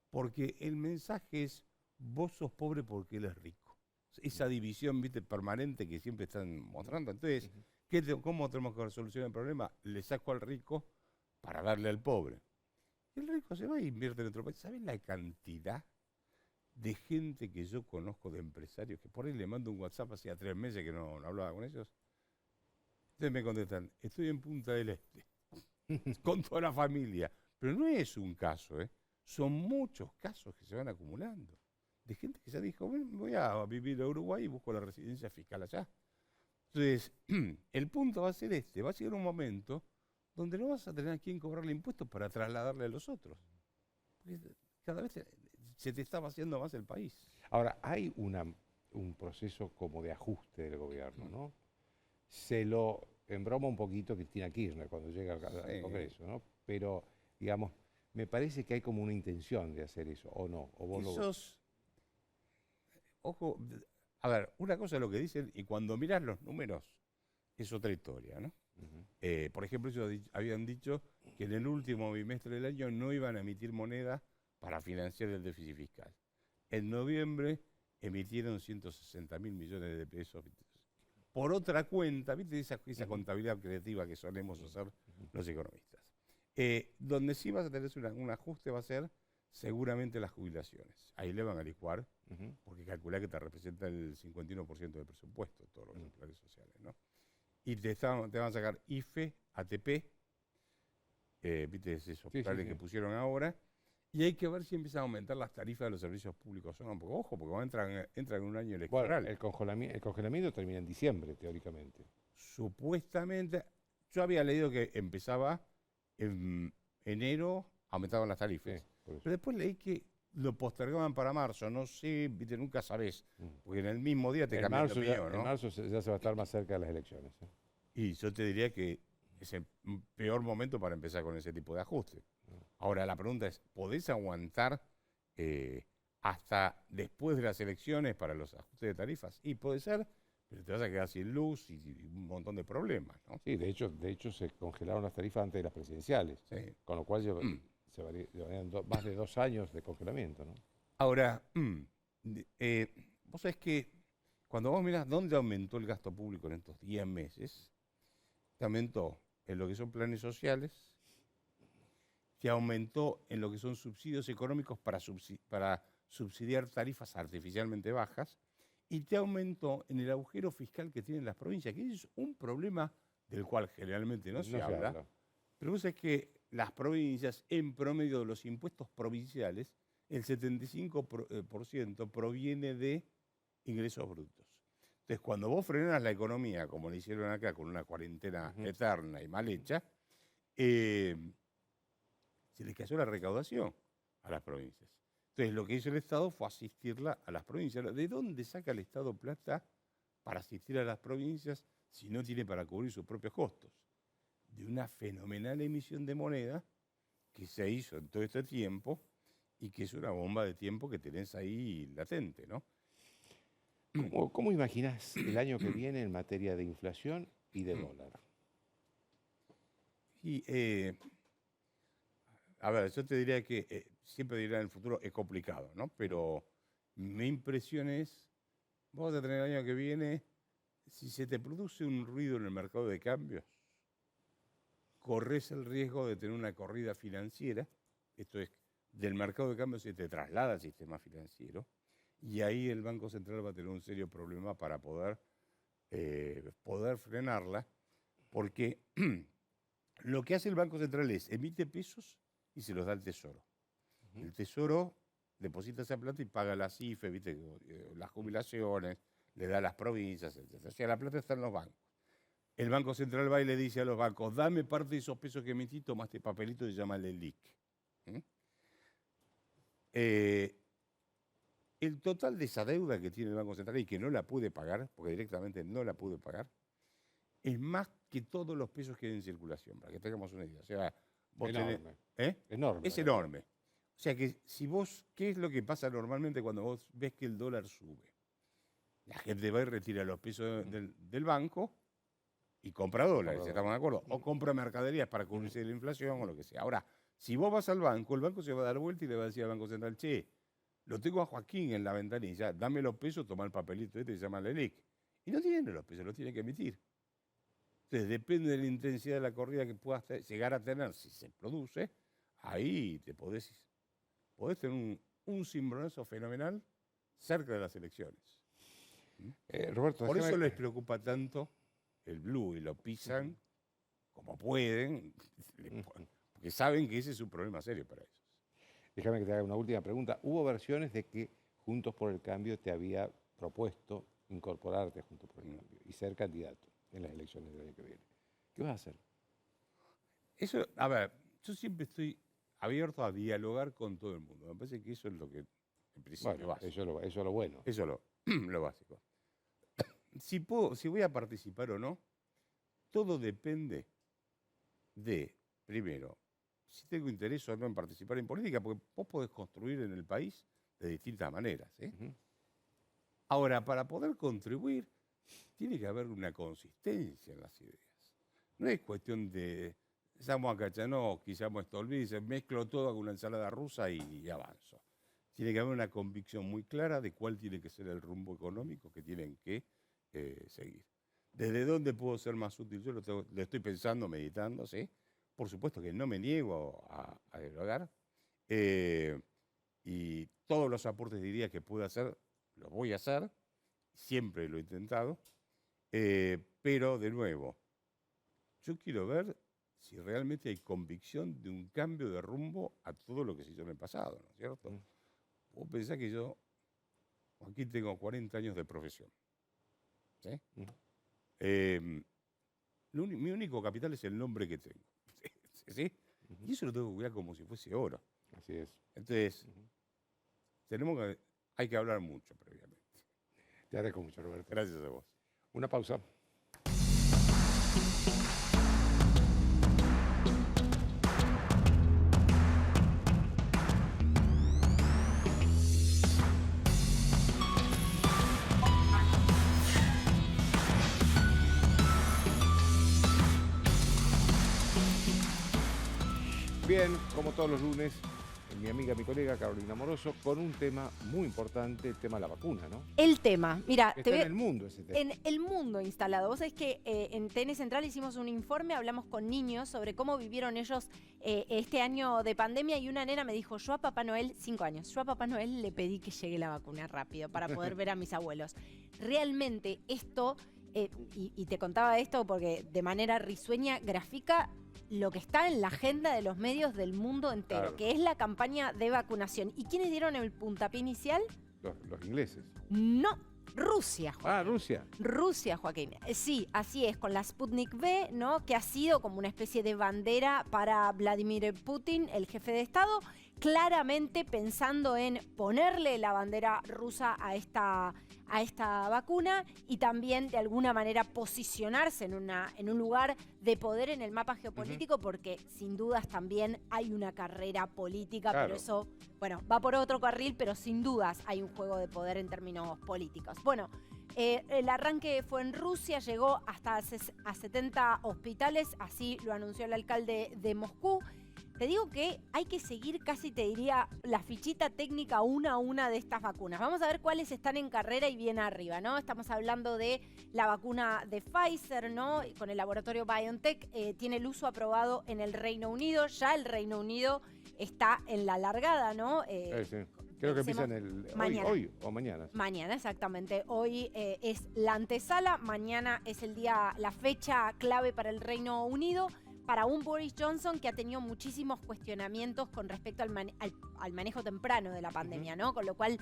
porque el mensaje es, vos sos pobre porque él es rico. Esa división, viste, permanente que siempre están mostrando. Entonces, ¿cómo tenemos que solucionar el problema? Le saco al rico para darle al pobre. El rico se va e invierte en otro país. ¿Saben la cantidad de gente que yo conozco, de empresarios, que por ahí le mando un WhatsApp hacía 3 meses que no hablaba con ellos? Entonces me contestan, estoy en Punta del Este, con toda la familia. Pero no es un caso, son muchos casos que se van acumulando. De gente que ya dijo, bueno, voy a vivir a Uruguay y busco la residencia fiscal allá. Entonces, el punto va a ser va a llegar un momento donde no vas a tener a quien cobrarle impuestos para trasladarle a los otros. Porque cada vez se te está vaciando más el país. Ahora, hay un proceso como de ajuste del gobierno, ¿no? Se lo embroma un poquito Cristina Kirchner cuando llega al Congreso, ¿no? Pero, digamos, me parece que hay como una intención de hacer eso, ¿o no? ¿O vos Ojo, a ver, una cosa es lo que dicen y cuando mirás los números es otra historia, ¿no? Por ejemplo, ellos habían dicho que en el último bimestre del año no iban a emitir moneda para financiar el déficit fiscal. En noviembre emitieron 160.000 millones de pesos por otra cuenta, ¿viste? Esa contabilidad creativa que solemos hacer los economistas. Donde sí vas a tener un ajuste va a ser seguramente las jubilaciones. Ahí le van a licuar, porque calculá que te representa el 51% del presupuesto, todos los planes sociales, ¿no? Y te van a sacar IFE, ATP, ¿viste? Esos planes que pusieron ahora. Y hay que ver si empiezan a aumentar las tarifas de los servicios públicos. Son un poco, ojo, porque entran en un año electoral. Bueno, el congelamiento termina en diciembre, teóricamente. Supuestamente, yo había leído que empezaba en enero, aumentaban las tarifas. Sí, pero después leí que lo postergaban para marzo. No sé, ¿viste? Nunca sabés, porque en el mismo día te cambian de opinión, ¿no? En marzo ya se va a estar más cerca de las elecciones. Y yo te diría que es el peor momento para empezar con ese tipo de ajuste. Ahora, la pregunta es, ¿podés aguantar hasta después de las elecciones para los ajustes de tarifas? Y puede ser, pero te vas a quedar sin luz y un montón de problemas, ¿no? Sí, de hecho se congelaron las tarifas antes de las presidenciales, sí. Con lo cual llevarían más de 2 años de congelamiento, ¿no? Ahora, vos sabés que cuando vos mirás dónde aumentó el gasto público en estos 10 meses, te aumentó en lo que son planes sociales, te aumentó en lo que son subsidios económicos para subsidiar tarifas artificialmente bajas y te aumentó en el agujero fiscal que tienen las provincias, que es un problema del cual generalmente no se habla. Pero vos sabés que las provincias, en promedio de los impuestos provinciales, el 75% proviene de ingresos brutos. Entonces, cuando vos frenás la economía, como le hicieron acá con una cuarentena eterna y mal hecha, se les cayó la recaudación a las provincias. Entonces, lo que hizo el Estado fue asistirla a las provincias. ¿De dónde saca el Estado plata para asistir a las provincias si no tiene para cubrir sus propios costos? De una fenomenal emisión de moneda que se hizo en todo este tiempo y que es una bomba de tiempo que tenés ahí latente, ¿no? ¿Cómo imaginás el año que viene en materia de inflación y de dólar? Y, a ver, yo te diría que siempre dirá en el futuro es complicado, ¿no? Pero mi impresión es, vos vas a tener el año que viene, si se te produce un ruido en el mercado de cambios, corres el riesgo de tener una corrida financiera, esto es, del mercado de cambios se te traslada al sistema financiero, y ahí el Banco Central va a tener un serio problema para poder frenarla, porque lo que hace el Banco Central es emite pesos y se los da al Tesoro. El Tesoro deposita esa plata y paga las IFE, ¿viste? Las jubilaciones, le da a las provincias, etc. O sea, la plata está en los bancos. El Banco Central va y le dice a los bancos, dame parte de esos pesos que emití, toma este papelito que se llama LELIQ. El total de esa deuda que tiene el Banco Central y que no la pude pagar, porque directamente no la pude pagar, es más que todos los pesos que hay en circulación, para que tengamos una idea. O sea, vos Enorme. Enorme. Es enorme. O sea que si vos, ¿qué es lo que pasa normalmente cuando vos ves que el dólar sube? La gente va y retira los pesos del banco y compra dólares, ¿estamos de acuerdo? O compra mercaderías para cubrirse de la inflación o lo que sea. Ahora, si vos vas al banco, el banco se va a dar vuelta y le va a decir al Banco Central, che, lo tengo a Joaquín en la ventanilla, dame los pesos, toma el papelito este que se llama LELIQ. Y no tiene los pesos, los tiene que emitir. Entonces, depende de la intensidad de la corrida que puedas llegar a tener, si se produce, ahí te podés tener un cimbronazo fenomenal cerca de las elecciones. Roberto, Por eso les preocupa tanto el blue y lo pisan como pueden, porque saben que ese es un problema serio para ellos. Déjame que te haga una última pregunta. Hubo versiones de que Juntos por el Cambio te había propuesto incorporarte a Juntos por el Cambio y ser candidato en las elecciones del año que viene. ¿Qué vas a hacer? Eso, a ver, yo siempre estoy abierto a dialogar con todo el mundo. Me parece que eso es lo que, en principio, básico. Eso es lo bueno. Eso es lo básico. Si voy a participar o no, todo depende de, primero, si tengo interés o no en participar en política, porque vos podés construir en el país de distintas maneras. Ahora, para poder contribuir, tiene que haber una consistencia en las ideas. No es cuestión de, llamo a Kachanowski, llamo a Stolbizer, mezclo todo, hago una ensalada rusa y avanzo. Tiene que haber una convicción muy clara de cuál tiene que ser el rumbo económico que tienen que seguir. ¿Desde dónde puedo ser más útil? Yo lo estoy pensando, meditando, ¿sí? Por supuesto que no me niego a dialogar. Y todos los aportes diría que puedo hacer, los voy a hacer. Siempre lo he intentado. Pero, de nuevo, yo quiero ver si realmente hay convicción de un cambio de rumbo a todo lo que se hizo en el pasado, ¿no es cierto? Vos pensás que yo aquí tengo 40 años de profesión. ¿Sí? Mi único capital es el nombre que tengo. ¿Sí? Y eso lo tengo que cuidar como si fuese oro. Así es. Entonces, hay que hablar mucho previamente. Te agradezco mucho, Roberto. Gracias a vos. Una pausa. Bien, como todos los lunes, mi amiga, mi colega Carolina Moroso, con un tema muy importante, el tema de la vacuna, ¿no? El tema, mira, Está en el mundo ese tema. En el mundo instalado. Vos sabés que en TN Central hicimos un informe, hablamos con niños sobre cómo vivieron ellos este año de pandemia y una nena me dijo, yo a Papá Noel, 5 años, yo a Papá Noel le pedí que llegue la vacuna rápido para poder ver a mis abuelos. Realmente esto, y te contaba esto porque de manera risueña grafica lo que está en la agenda de los medios del mundo entero, Claro. que es la campaña de vacunación. ¿Y quiénes dieron el puntapié inicial? Los ingleses. No, Rusia, Joaquín. Ah, Rusia. Rusia, Joaquín. Sí, así es, con la Sputnik V, ¿no? Que ha sido como una especie de bandera para Vladimir Putin, el jefe de Estado, claramente pensando en ponerle la bandera rusa a esta vacuna y también de alguna manera posicionarse en un lugar de poder en el mapa geopolítico, porque sin dudas también hay una carrera política, Claro. pero eso, bueno, va por otro carril, pero sin dudas hay un juego de poder en términos políticos. Bueno, el arranque fue en Rusia, llegó hasta a 70 hospitales, así lo anunció el alcalde de Moscú. Te digo que hay que seguir, casi te diría, la fichita técnica una a una de estas vacunas. Vamos a ver cuáles están en carrera y bien arriba, ¿no? Estamos hablando de la vacuna de Pfizer, ¿no? Con el laboratorio BioNTech, tiene el uso aprobado en el Reino Unido. Ya el Reino Unido está en la largada, ¿no? Sí. Creo que empiezan mañana. hoy o mañana. Mañana, exactamente. Hoy es la antesala, mañana es la fecha clave para el Reino Unido, para un Boris Johnson que ha tenido muchísimos cuestionamientos con respecto al manejo temprano de la pandemia, ¿no? Con lo cual,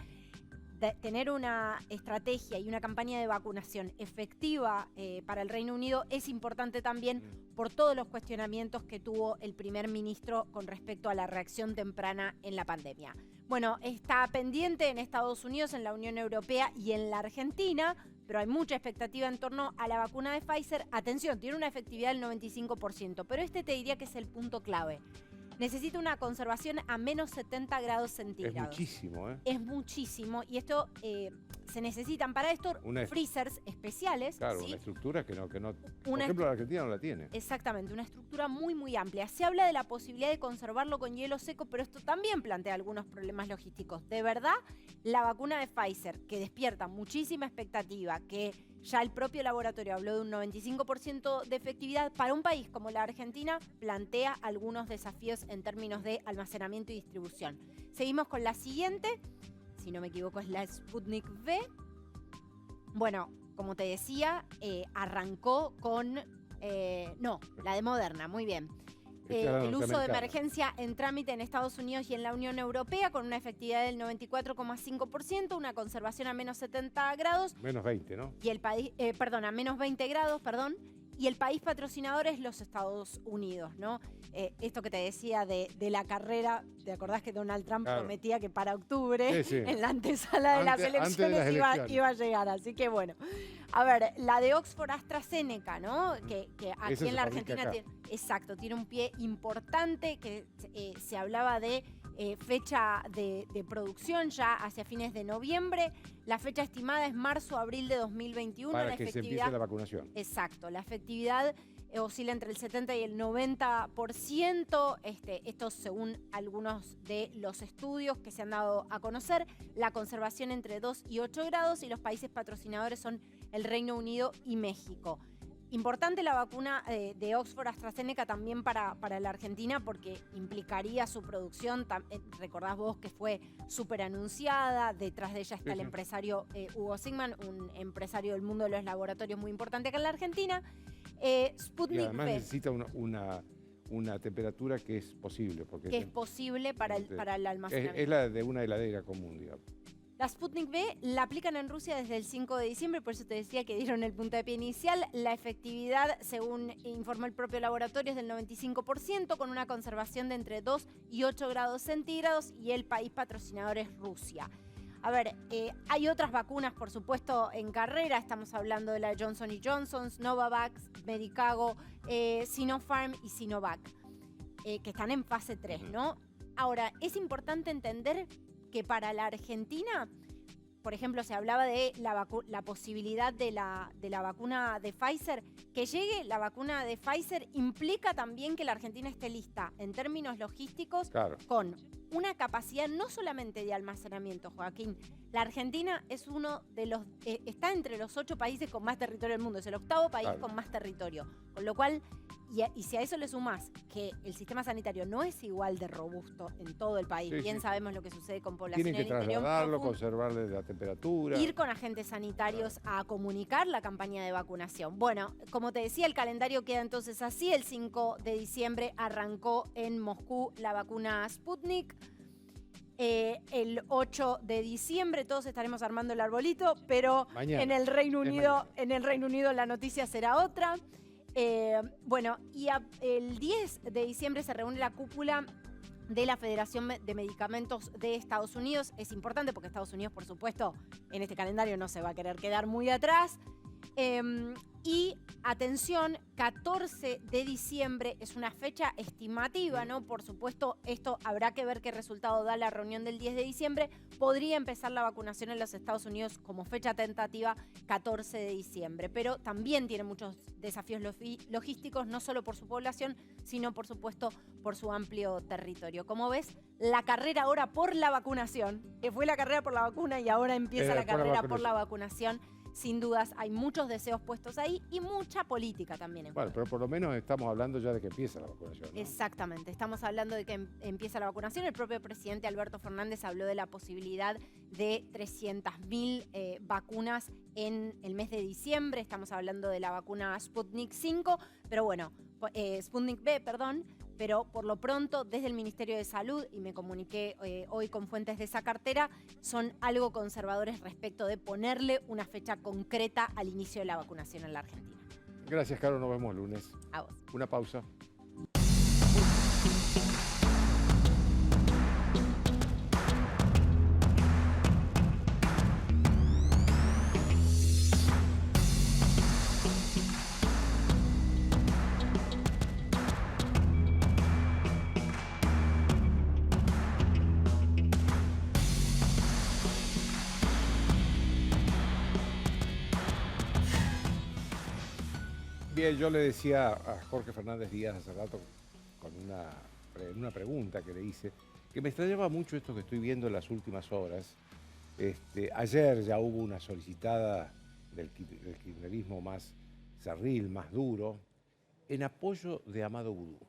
tener una estrategia y una campaña de vacunación efectiva para el Reino Unido es importante también por todos los cuestionamientos que tuvo el primer ministro con respecto a la reacción temprana en la pandemia. Bueno, está pendiente en Estados Unidos, en la Unión Europea y en la Argentina, pero hay mucha expectativa en torno a la vacuna de Pfizer. Atención, tiene una efectividad del 95%, pero este te diría que es el punto clave. Necesita una conservación a menos 70 grados centígrados. Es muchísimo, ¿eh? Es muchísimo, y esto se necesitan para esto freezers especiales. Claro, ¿sí? una estructura que no por ejemplo, la Argentina no la tiene. Exactamente, una estructura muy, muy amplia. Se habla de la posibilidad de conservarlo con hielo seco, pero esto también plantea algunos problemas logísticos. De verdad, la vacuna de Pfizer, que despierta muchísima expectativa, que ya el propio laboratorio habló de un 95% de efectividad, para un país como la Argentina plantea algunos desafíos en términos de almacenamiento y distribución. Seguimos con la siguiente, si no me equivoco es la Sputnik V. Bueno, como te decía, arrancó con... no, la de Moderna, muy bien. El uso de emergencia en trámite en Estados Unidos y en la Unión Europea con una efectividad del 94,5%, una conservación a menos 70 grados. Menos 20, ¿no? Y el país, a menos 20 grados, perdón. Y el país patrocinador es los Estados Unidos, ¿no? Esto que te decía de la carrera, ¿te acordás que Donald Trump prometía que para octubre, en la antesala de las elecciones, iba a llegar? Así que bueno. A ver, la de Oxford AstraZeneca, ¿no? Que aquí en la Argentina tiene un pie importante, que se hablaba de fecha de producción ya hacia fines de noviembre. La fecha estimada es marzo-abril de 2021. Para que se empiece la vacunación. Exacto, la efectividad oscila entre el 70 y el 90%, esto según algunos de los estudios que se han dado a conocer. La conservación entre 2 y 8 grados, y los países patrocinadores son el Reino Unido y México. Importante la vacuna de Oxford AstraZeneca también para la Argentina, porque implicaría su producción. Recordás vos que fue súper anunciada, detrás de ella está el empresario Hugo Sigman, un empresario del mundo de los laboratorios muy importante acá en la Argentina. Sputnik y además V, necesita una temperatura que es posible. Porque que es posible para el almacenamiento. Es la de una heladera común, digamos. La Sputnik V la aplican en Rusia desde el 5 de diciembre, por eso te decía que dieron el puntapié inicial. La efectividad, según informó el propio laboratorio, es del 95%, con una conservación de entre 2 y 8 grados centígrados, y el país patrocinador es Rusia. A ver, hay otras vacunas, por supuesto, en carrera. Estamos hablando de la Johnson & Johnson, Novavax, Medicago, Sinopharm y Sinovac, que están en fase 3, ¿no? Ahora, es importante entender que para la Argentina, por ejemplo, se hablaba de la posibilidad de la vacuna de Pfizer. Que llegue la vacuna de Pfizer implica también que la Argentina esté lista en términos logísticos, con una capacidad no solamente de almacenamiento, Joaquín. La Argentina es está entre los 8 países con más territorio del mundo, es el 8º país con más territorio. Con lo cual, y si a eso le sumás que el sistema sanitario no es igual de robusto en todo el país, bien sabemos lo que sucede con población en el interior. Tienen que trasladarlo, conservarle la temperatura. Ir con agentes sanitarios a comunicar la campaña de vacunación. Bueno, como te decía, el calendario queda entonces así. El 5 de diciembre arrancó en Moscú la vacuna Sputnik. El 8 de diciembre todos estaremos armando el arbolito, pero en el Reino Unido la noticia será otra. Bueno, y el 10 de diciembre se reúne la cúpula de la Federación de Medicamentos de Estados Unidos. Es importante porque Estados Unidos, por supuesto, en este calendario no se va a querer quedar muy atrás. Y atención, 14 de diciembre es una fecha estimativa, ¿no? Por supuesto, esto habrá que ver qué resultado da la reunión del 10 de diciembre. Podría empezar la vacunación en los Estados Unidos como fecha tentativa 14 de diciembre, pero también tiene muchos desafíos logísticos, no solo por su población, sino por supuesto por su amplio territorio. Como ves, la carrera ahora por la vacunación, que fue la carrera por la vacuna y ahora empieza la carrera por la vacunación. Sin dudas, hay muchos deseos puestos ahí y mucha política también en juego. Bueno, pero por lo menos estamos hablando ya de que empieza la vacunación, ¿no? Exactamente, estamos hablando de que empieza la vacunación. El propio presidente Alberto Fernández habló de la posibilidad de 300.000 vacunas en el mes de diciembre. Estamos hablando de la vacuna Sputnik 5, pero bueno, Sputnik V, perdón. Pero por lo pronto, desde el Ministerio de Salud, y me comuniqué hoy con fuentes de esa cartera, son algo conservadores respecto de ponerle una fecha concreta al inicio de la vacunación en la Argentina. Gracias, Caro. Nos vemos el lunes. A vos. Una pausa. Bien, yo le decía a Jorge Fernández Díaz hace rato, con una pregunta que le hice, que me extrañaba mucho esto que estoy viendo en las últimas horas. Ayer ya hubo una solicitada del kirchnerismo más cerril, más duro, en apoyo de Amado Boudou.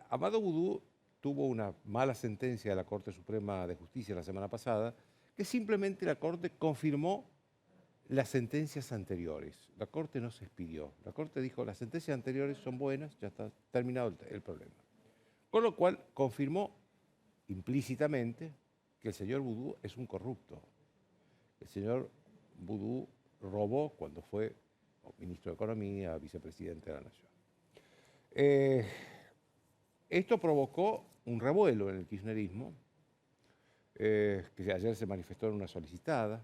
Amado Boudou tuvo una mala sentencia de la Corte Suprema de Justicia la semana pasada, que simplemente la Corte confirmó las sentencias anteriores. La Corte no se expidió. La Corte dijo, las sentencias anteriores son buenas, ya está terminado el problema. Con lo cual confirmó implícitamente que el señor Boudou es un corrupto. El señor Boudou robó cuando fue ministro de Economía, vicepresidente de la Nación. Esto provocó un revuelo en el kirchnerismo, que ayer se manifestó en una solicitada.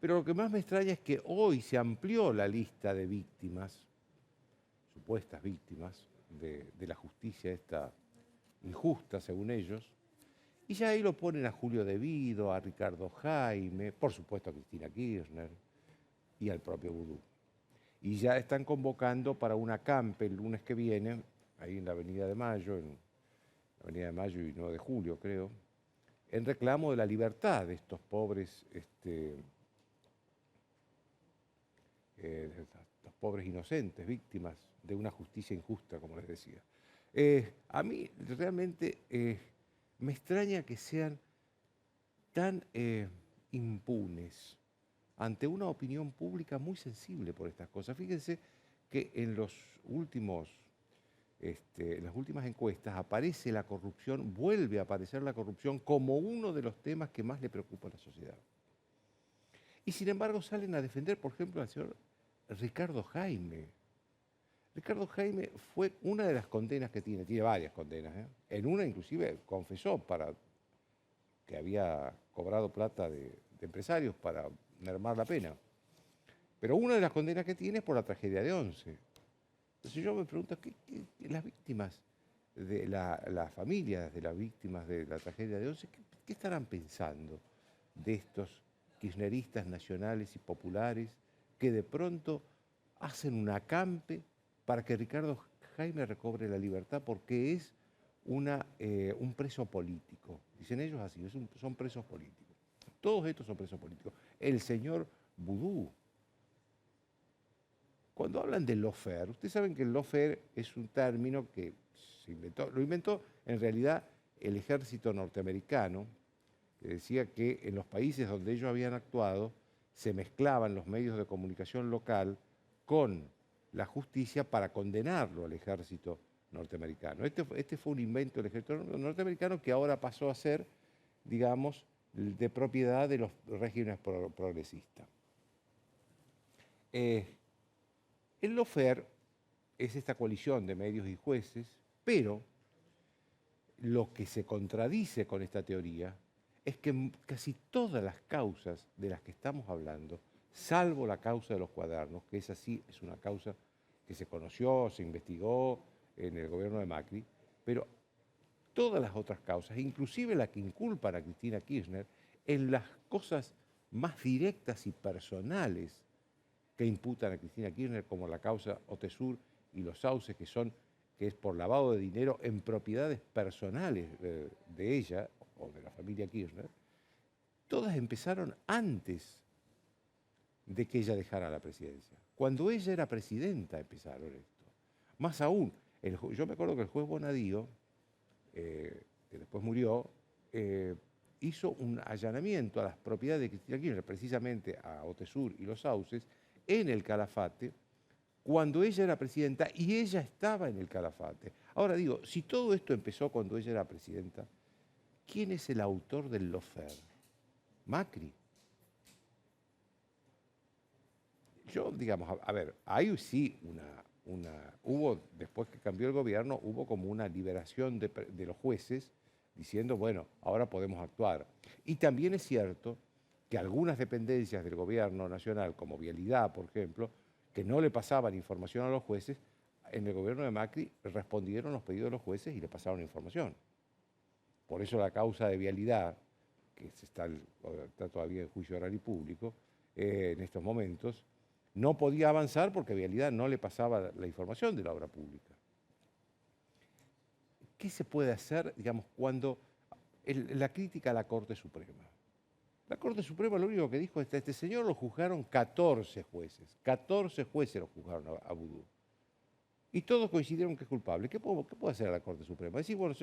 Pero lo que más me extraña es que hoy se amplió la lista de víctimas, supuestas víctimas de la justicia esta injusta, según ellos, y ya ahí lo ponen a Julio De Vido, a Ricardo Jaime, por supuesto a Cristina Kirchner y al propio Boudou. Y ya están convocando para una acampe el lunes que viene, ahí en la Avenida de Mayo, y 9 de julio creo, en reclamo de la libertad de estos pobres los pobres inocentes, víctimas de una justicia injusta, como les decía. A mí realmente me extraña que sean tan impunes ante una opinión pública muy sensible por estas cosas. Fíjense que en las últimas encuestas aparece la corrupción, vuelve a aparecer la corrupción como uno de los temas que más le preocupa a la sociedad. Y sin embargo salen a defender, por ejemplo, al señor Ricardo Jaime. Ricardo Jaime fue una de las condenas que tiene varias condenas. En una inclusive confesó que había cobrado plata de empresarios para mermar la pena. Pero una de las condenas que tiene es por la tragedia de Once. Entonces yo me pregunto, las víctimas, las familias de las víctimas de la tragedia de Once, ¿qué estarán pensando de estos kirchneristas nacionales y populares que de pronto hacen un acampe para que Ricardo Jaime recobre la libertad porque es un preso político? Dicen ellos así, son presos políticos. Todos estos son presos políticos. El señor Boudou. Cuando hablan de lawfare, ustedes saben que el lawfare es un término que lo inventó en realidad el ejército norteamericano, que decía que en los países donde ellos habían actuado se mezclaban los medios de comunicación local con la justicia para condenarlo al ejército norteamericano. Este fue un invento del ejército norteamericano que ahora pasó a ser, digamos, de propiedad de los regímenes progresistas. El lawfare es esta coalición de medios y jueces, pero lo que se contradice con esta teoría es que casi todas las causas de las que estamos hablando, salvo la causa de los cuadernos, que esa sí es una causa que se conoció, se investigó en el gobierno de Macri, pero todas las otras causas, inclusive la que inculpan a Cristina Kirchner, en las cosas más directas y personales que imputan a Cristina Kirchner, como la causa Otesur y los sauces, que es por lavado de dinero en propiedades personales de ella o de la familia Kirchner, todas empezaron antes de que ella dejara la presidencia. Cuando ella era presidenta empezaron esto. Más aún, yo me acuerdo que el juez Bonadío, que después murió, hizo un allanamiento a las propiedades de Cristina Kirchner, precisamente a Otesur y los sauces, en el Calafate, cuando ella era presidenta y ella estaba en el Calafate. Ahora digo, si todo esto empezó cuando ella era presidenta, ¿quién es el autor del lawfare? Macri. Yo, digamos, a ver, hay sí hubo, después que cambió el gobierno, hubo como una liberación de los jueces diciendo, bueno, ahora podemos actuar. Y también es cierto que algunas dependencias del gobierno nacional, como Vialidad, por ejemplo, que no le pasaban información a los jueces, en el gobierno de Macri respondieron los pedidos de los jueces y le pasaron información. Por eso la causa de Vialidad, que está todavía en juicio oral y público, en estos momentos, no podía avanzar porque Vialidad no le pasaba la información de la obra pública. ¿Qué se puede hacer, digamos, cuando la crítica a la Corte Suprema? La Corte Suprema lo único que dijo es que a este señor lo juzgaron 14 jueces. 14 jueces lo juzgaron a Vudú. Y todos coincidieron que es culpable. ¿Qué puede hacer la Corte Suprema? Decir, bueno,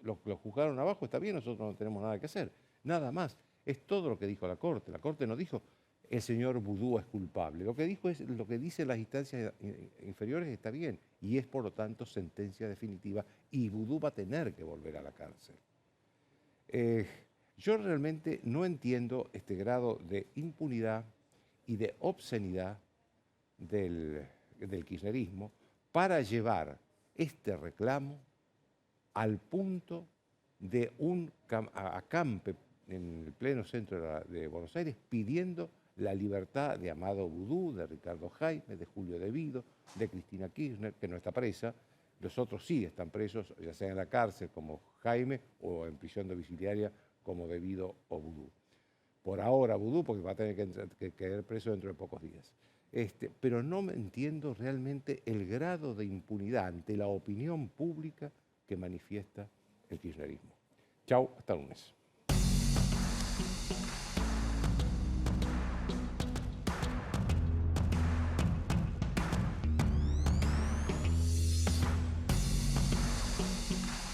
lo juzgaron abajo, está bien, nosotros no tenemos nada que hacer. Nada más. Es todo lo que dijo la Corte. La Corte no dijo, el señor Vudú es culpable. Lo que dijo es, lo que dicen las instancias inferiores está bien. Y es, por lo tanto, sentencia definitiva. Y Vudú va a tener que volver a la cárcel. Yo realmente no entiendo este grado de impunidad y de obscenidad del kirchnerismo para llevar este reclamo al punto de un acampe en el pleno centro de Buenos Aires pidiendo la libertad de Amado Vudú, de Ricardo Jaime, de Julio De Vido, de Cristina Kirchner, que no está presa. Los otros sí están presos, ya sea en la cárcel como Jaime o en prisión domiciliaria como De Vido o Vudú. Por ahora Vudú, porque va a tener que quedar preso dentro de pocos días. Pero no entiendo realmente el grado de impunidad ante la opinión pública que manifiesta el kirchnerismo. Chau, hasta el lunes.